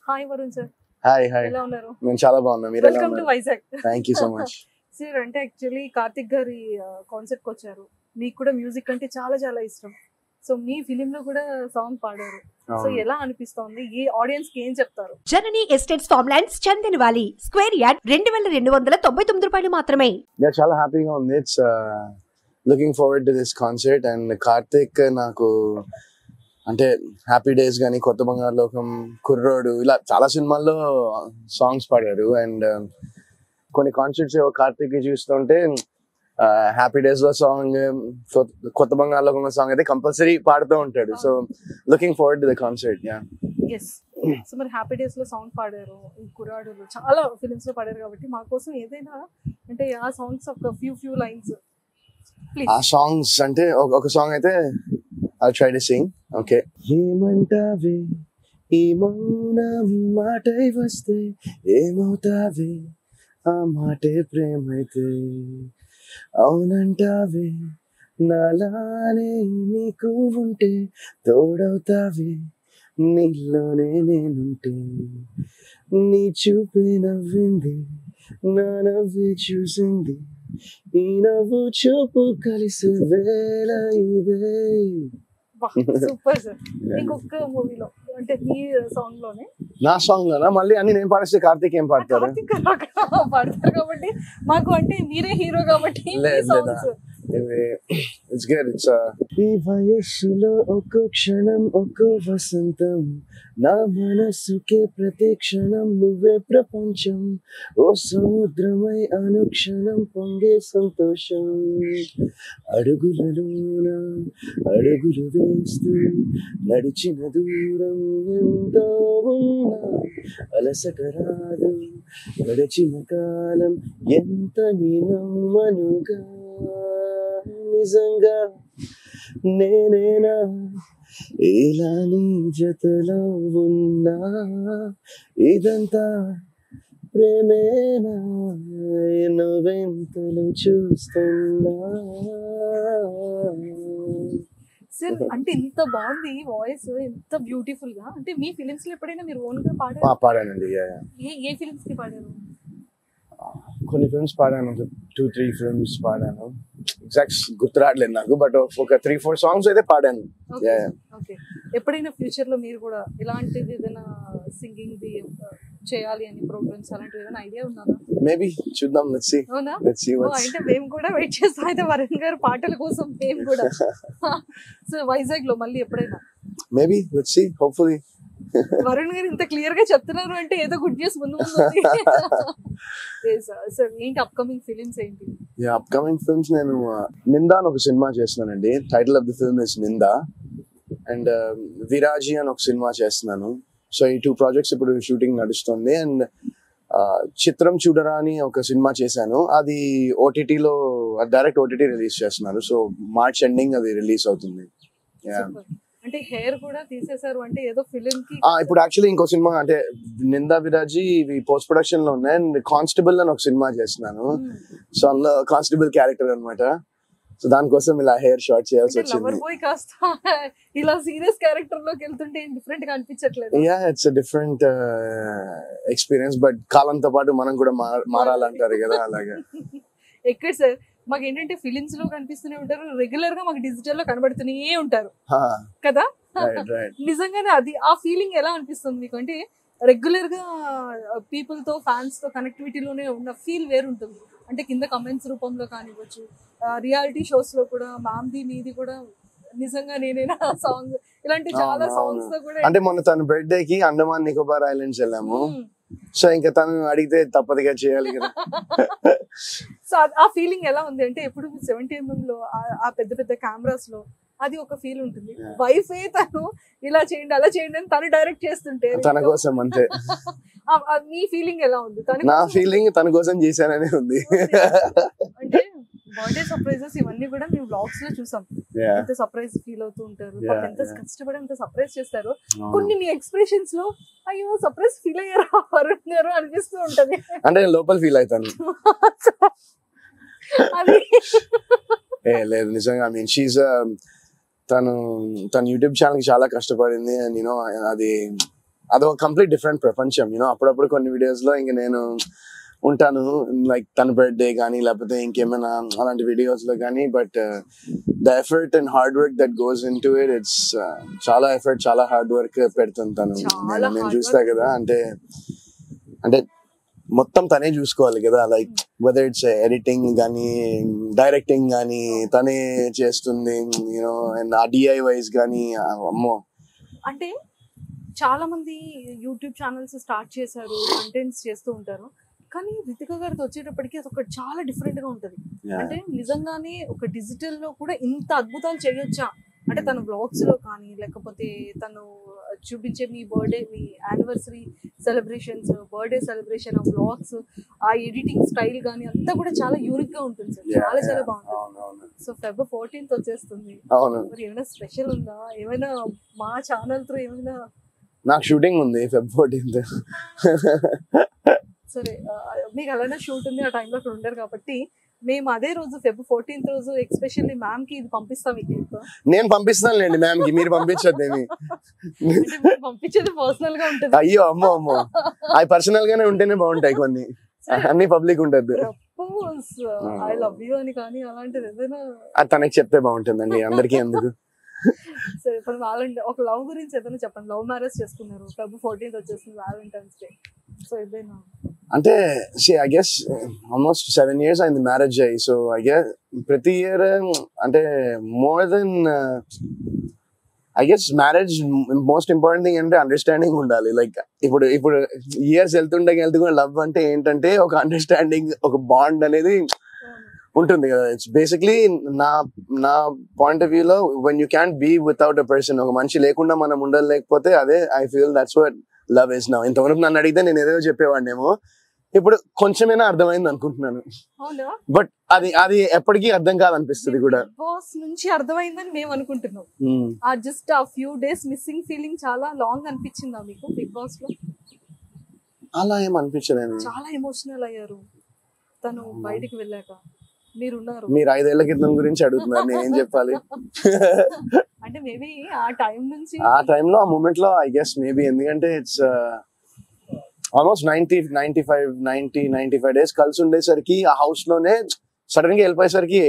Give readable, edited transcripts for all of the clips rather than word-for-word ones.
Hi Varun sir. Hi hi ఎలా ఉన్నారు? నేను చాలా బాగున్నా. మీరు ఎలా వెల్కమ్ టు ఉన్నారు? Vizag. Thank you so much. Sir అంటే యాక్చువల్లీ కార్తిక్ గారి కాన్సెప్ట్ కి వచ్చారు. మీకు కూడా మ్యూజిక్ అంటే చాలా చాలా ఇష్టం. సో మీ ఫిలిం లో కూడా సాంగ్ పాడారు. సో ఎలా అనిపిస్తోంది? ఈ ఆడియన్స్ కి ఏం చెప్తారు? జననీ ఎస్టేట్స్ ఫార్మ్లాండ్స్ చందన్ వాలి స్క్వేర్ యార్డ్ 2299 రూపాయలు మాత్రమే. చాలా హ్యాపీగా ఉంది. It's looking forward to this concert. And Karthik నాకు అంటే హ్యాపీ డేస్ కానీ, కొత్త బంగారు లోకం, కుర్రోడు, ఇలా చాలా సినిమాల్లో సాంగ్స్ పాడారు. అండ్ కొన్ని కాన్సర్ట్స్ కార్తిక్ చూస్తుంటే హ్యాపీ డేస్ లో సాంగ్, కొత్త బంగారు లోకంలో సాంగ్ అయితే కంపల్సరీ పాడుతూ ఉంటాడు. So looking forward to the concert. Yes. So మరి హ్యాపీ డేస్ లో సాంగ్ పాడారు, ఈ కుర్రాడు చాలా ఫిలిమ్స్ లో పాడారు కాబట్టి మా కోసం ఏదైనా అంటే ఆ సాంగ్స్ ఒక ఫ్యూ లైన్స్ ప్లీజ్. ఆ సాంగ్స్ అంటే ఒక సాంగ్ అయితే I'll try to sing. Okay. ఏమంటావే ఈ మౌనం మాటై వస్తే, ఏమవుతావే ఆ మాటే ప్రేమైతే, అవునంటావే నాలానే నీకు ఉంటే, తోడవుతావే నీలోనే నేనుంటే, నీ చూపే నవ్వింది, నా నవ్వే చూసింది, ఈ నవ్వు చూపు కలిసి వేళ ఇదే. Super sir. ఇంకొక మూవీలో అంటే మీ సాంగ్ లోనే, నా సాంగ్ లోనా? మళ్ళీ అన్ని నేను పాడిస్తే కార్తీక్ ఏం పాడతారు? కార్తిక్ పాడతారు కాబట్టి మాకు అంటే మీరే హీరో కాబట్టి ఇట్స్ గుడ్. ఇట్స్ ఈ వయస్సులో ఒక్కో క్షణం ఒక్కో వసంతం, నా మనసుకే ప్రతి క్షణం నువ్వే ప్రపంచం, ఓ సముద్రమై అనుక్షణం పొంగే సంతోషం, అడుగులలోన అడుగులు వేస్తూ నడిచిన దూరం ఎంతో ఉన్నా, అలసట రాదు గడిచిన కాలం ఎంత నమ్మనుగా, నిజంగా నేనేనా ఇలా నీ జతలో ఉన్నా, ఇదంతా ప్రేమేనా నువ్వెంతలు చూస్తున్నా. సార్ అంటే ఇంత బాగుంది వాయిస్, ఎంత బ్యూటిఫుల్ గా. అంటే మీ ఫిలిమ్స్ లో ఎప్పుడైనా మీరు ఓన్ గా పాడారు? పాడానండి. ఏ ఫిలిమ్స్ కి పాడారు? కొన్ని ఫిల్మ్స్ పాడాను, 2-3 ఫిల్మ్స్ పాడాను. ఎగ్జాక్ట్ గుర్తు రావట్లేదు నాకు, బట్ ఒక 3-4 సాంగ్స్ అయితే పాడాను. ఓకే. ఎప్పుడైనా ఫ్యూచర్ లో మీరు కూడా ఇలాంటిది ఏదైనా సింగింగ్ ది చేయాలి అని ప్రోగ్రామ్స్ అలాంటివి ఏదైనా ఐడియా ఉన్నదా? మేబీ చూద్దాం. Let's see. అవునా? Let's see what's. అంటే మేము కూడా వెయిట్ చేస్తాం అయితే వరుణ్ గారి పాటల కోసం మేము కూడా. సో వైజాగ్ లో మళ్ళీ ఎప్పుడైనా maybe let's see, hopefully. Varun గారు ఇంత క్లియర్ గా చెప్తున్నారు అంటే ఏదో గుడ్ న్యూస్ ముందు ఉంది. సార్ ఏంటి అప్కమింగ్ ఫిలిమ్స్ ఏంటి? అప్కమింగ్ ఫిల్మ్స్ నేను నిందా అని ఒక సినిమా చేస్తున్నానండి. Title of the film is Ninda. And Viraji అని ఒక సినిమా చేస్తున్నాను. సో ఈ 2 ప్రాజెక్ట్స్ ఇప్పుడు షూటింగ్ నడుస్తుంది. అండ్ చిత్రం చూడరా అని ఒక సినిమా చేశాను, అది ఓటీటీలో డైరెక్ట్ ఓటీటీ రిలీజ్ చేస్తున్నారు. సో మార్చ్ ఎండింగ్ అది రిలీజ్ అవుతుంది. అంటే హెయిర్ కూడా తీసేశారు అంటే ఏదో ఫిలిం కి. ఇప్పుడు యాక్చువల్లీ ఇంకో సినిమా అంటే నిందా విరాజీ ఇవి పోస్ట్ ప్రొడక్షన్ లో ఉన్నాయి. అండ్ కానిస్టేబుల్ అని ఒక సినిమా చేస్తున్నాను. సో అందులో కానిస్టేబుల్ క్యారెక్టర్ అనమాట. సో దానికోసం ఇలా హెయిర్ షార్ట్ చేయాల్సి వచ్చింది. కాస్త ఇలా సీరియస్ క్యారెక్టర్ లోకి వెళ్తుంటే డిఫరెంట్ గా అనిపించట్లేదు? ఇట్స్ డిఫరెంట్ ఎక్స్పీరియన్స్, బట్ కాలంతో పాటు మనం కూడా మారాలంటారు కదా, అలాగే. ఎక్కడ సార్ మాకు ఏంటంటే ఫిలిమ్స్ లో కనిపిస్తూనే ఉంటారు, రెగ్యులర్ గా మాకు డిజిటల్ లో కనబడుతూనే ఉంటారు కదా. నిజంగానే అది ఆ ఫీలింగ్ ఎలా అనిపిస్తుంది మీకు? అంటే రెగ్యులర్ గా పీపుల్ తో, ఫ్యాన్స్ తో కనెక్టివిటీలోనే ఉన్న ఫీల్ వేరుంటుంది. అంటే కింద కమెంట్స్ రూపంలో కానివ్వచ్చు, రియాలిటీ షోస్ లో కూడా మామ్ది మీది కూడా నిజంగా నేనేనా సాంగ్, ఇలాంటి చాలా సాంగ్స్ తో కూడా. అంటే మొన్న తన బర్త్డే కి అండమాన్ నికోబార్ ఐలాండ్స్ వెళ్ళాము. సో ఇంకా తను అడిగితే తప్పదుగా చేయాలి కదా. సో ఆ ఫీలింగ్ ఎలా ఉంది అంటే ఎప్పుడు 70mm లో ఆ పెద్ద పెద్ద కెమెరాస్ లో అది ఒక ఫీల్ ఉంటుంది. వైఫ్ తను ఇలా చేయండి అలా చేయండి అని తను డైరెక్ట్ చేస్తుంటే తన కోసం అంతే. మీ ఫీలింగ్ ఎలా ఉంది? నా ఫీలింగ్ తన కోసం చేశాననే ఉంది. అంటే బర్త్డే సర్ప్రైజెస్ ఇవన్నీ కూడా మేము బ్లాగ్స్ లో చూసాం. ఎంత సర్ప్రైజ్ ఫీల్ అవుతూ ఉంటారు, ఎంత కష్టపడి ఎంత సర్ప్రైజ్ చేస్తారు. కొన్ని మీ ఎక్స్ప్రెషన్స్ లో అయ్యో సర్ప్రైజ్ ఫీల్ అయ్యారా వరుణ్ గారు అనిపిస్తూ ఉంటది. అంటే లోపల ఫీల్ అవుతాను. లేదు నిజంగా. ఐ మీన్ షీఈ్ తన యూట్యూబ్ ఛానల్ కి చాలా కష్టపడింది. అండ్ యూనో అది అదొక కంప్లీట్ డిఫరెంట్ ప్రపంచం. అప్పుడప్పుడు కొన్ని వీడియోస్ లో ఇంక నేను ఉంటాను, లైక్ తన బర్త్డే కానీ లేకపోతే ఇంకేమైనా అలాంటి వీడియోస్ లో కానీ. But the effort and hard work that goes in to it, it's చాలా ఎఫర్ట్, చాలా హార్డ్ వర్క్ పెడుతుంటాను. నేను చూస్తా కదా, అంటే మొత్తం తనే చూసుకోవాలి కదా, లైక్ వెదర్ ఇట్స్ ఎడిటింగ్ కానీ డైరెక్టింగ్ కానీ తనే చేస్తుంది, అండ్ ఆ DIYs కానీ. అమ్మో, అంటే చాలా మంది యూట్యూబ్ ఛానల్స్ స్టార్ట్ చేశారు, కంటెంట్స్ చేస్తూ ఉంటారు. కానీ రితిక గారితో వచ్చేటప్పటికి అది ఒకటి చాలా డిఫరెంట్ గా ఉంటది. అంటే నిజంగానే ఒక డిజిటల్ లో కూడా ఇంత అద్భుతాలు చేయొచ్చా అంటే తన బ్లాగ్స్ లో కానీ, లేకపోతే తను చూపించే మీ బర్త్డే, మీ యానివర్సరీ సెలబ్రేషన్స్, బర్త్డే సెలబ్రేషన్, ఆ బ్లాగ్స్, ఆ ఎడిటింగ్ స్టైల్ కానీ అంతా కూడా చాలా యూనిక్ గా ఉంటుంది సార్. చాలా చాలా బాగుంటుంది. సో Feb 14th వచ్చేస్తుంది, మరి ఏమైనా స్పెషల్ ఉందా? ఏమైనా మా ఛానల్ తో ఏమైనా? నాకు షూటింగ్ ఉంది Feb 14th. సరే, మీకు అలానే షూట్ ఉంది, ఆ టైంలో అక్కడ ఉండరు కాబట్టి మేము అదే రోజు Feb 14th రోజు ఎక్స్పెషల్లీ మ్యామ్ కి ఇది పంపిస్తాం. ఈ క్లిప్ నేను పంపిస్తానులేండి మ్యామ్ కి, మీరు పంపించొద్దేమి. పంపించేది పర్సనల్ గా ఉంటుంది. అయ్యో అమ్మో అమ్మో, అవి పర్సనల్ గానే ఉంటేనే బాగుంటాయి, కొన్ని అన్ని పబ్లిక్ ఉంటుంది. ఐ లవ్ యూ అని కానీ అలాంటిది ఏదైనా అది తనకి చెప్తే బాగుంటుందండి, అందరికీ ఎందుకు. సరే, ఇప్పుడు ఒక లవ్ గురించి ఏదైనా చెప్పండి. లవ్ మ్యారేజ్ చేసుకున్నారు, Feb 14th వచ్చేస్తుంది, వ్యాలంటైన్స్ డే. సో ఏదైనా అంటే ఐ గెస్ ఆల్మోస్ట్ 7 years అయింది మ్యారేజ్ అయ్యి. సో ఐ గెస్ ప్రతి ఇయర్ అంటే more than I guess marriage most important thing అంటే అండర్స్టాండింగ్ ఉండాలి. లైక్ ఇప్పుడు ఇయర్స్ వెళ్తుండే లవ్ అంటే ఏంటంటే ఒక అండర్స్టాండింగ్, ఒక బాండ్ అనేది ఉంటుంది కదా. ఇట్స్ బేసిక్లీ నా పాయింట్ ఆఫ్ వ్యూలో when you can be without a person, ఒక మనిషి లేకుండా మనం ఉండలేకపోతే అదే I feel that's what love is now. ఇంతవరకు నన్ను అడిగితే నేను ఏదో చెప్పేవాడినేమో, ఇప్పుడు కొంచెమైనా అర్థమైంది అనుకుంటున్నాను. బట్ అది ఎప్పటికీ అర్థం కాదనిపిస్తుంది కూడా. బాస్ నుంచి అర్థమైందని మేము అనుకుంటున్నాం. ఆ జస్ట్ ఆ ఫ్యూ డేస్ మిస్సింగ్ ఫీలింగ్ చాలా లాంగ్ అనిపించిందా మీకు బిగ్ బాస్ లో? అలా ఏం అనిపించలేదు. చాలా ఎమోషనల్ అయ్యారు తను బయటికి వెళ్ళాక. మీరు 5 ఏళ్ల క్రితం గురించి అడుగుతున్నారు, నేను ఏం చెప్పాలి? అంటే మేబీ ఆ టైం నుంచి, ఆ టైంలో, ఆ మూమెంట్ లో ఐ గెస్ మేబీ, ఎందుకంటే ఇట్స్ ఆల్మోస్ట్ 95 డేస్ కలిసి ఉండేసరికి ఆ హౌస్ లోనే సడన్ గా వెళ్ళిపోయేసరికి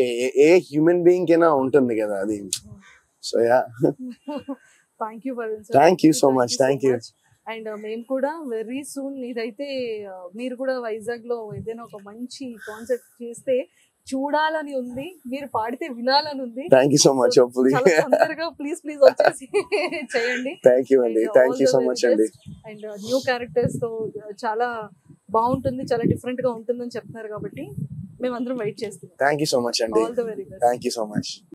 ఏ హ్యూమన్ బీయింగ్ కైనా ఉంటుంది కదా అది. So yeah, thank you so much. And మేము కూడా వెరీ సూన్ ఇదైతే మీరు కూడా వైజాగ్ లో ఏదైనా ఒక మంచి కాన్సెప్ట్ చేస్తే చూడాలని ఉంది, మీరు పాడితే వినాలని ఉంది. Thank you so much. Please వచ్చేసి చేయండి. థ్యాంక్ యూ అండి, థ్యాంక్ యూ సో మచ్ అండి. అండ్ న్యూ క్యారెక్టర్స్ తో చాలా బాగుంటుంది, చాలా డిఫరెంట్ గా ఉంటుందని చెప్తున్నారు కాబట్టి మేమందరం వెయిట్ చేస్తున్నాం. థ్యాంక్ యూ సో మచ్ అండి. All the very best. Thank you so much.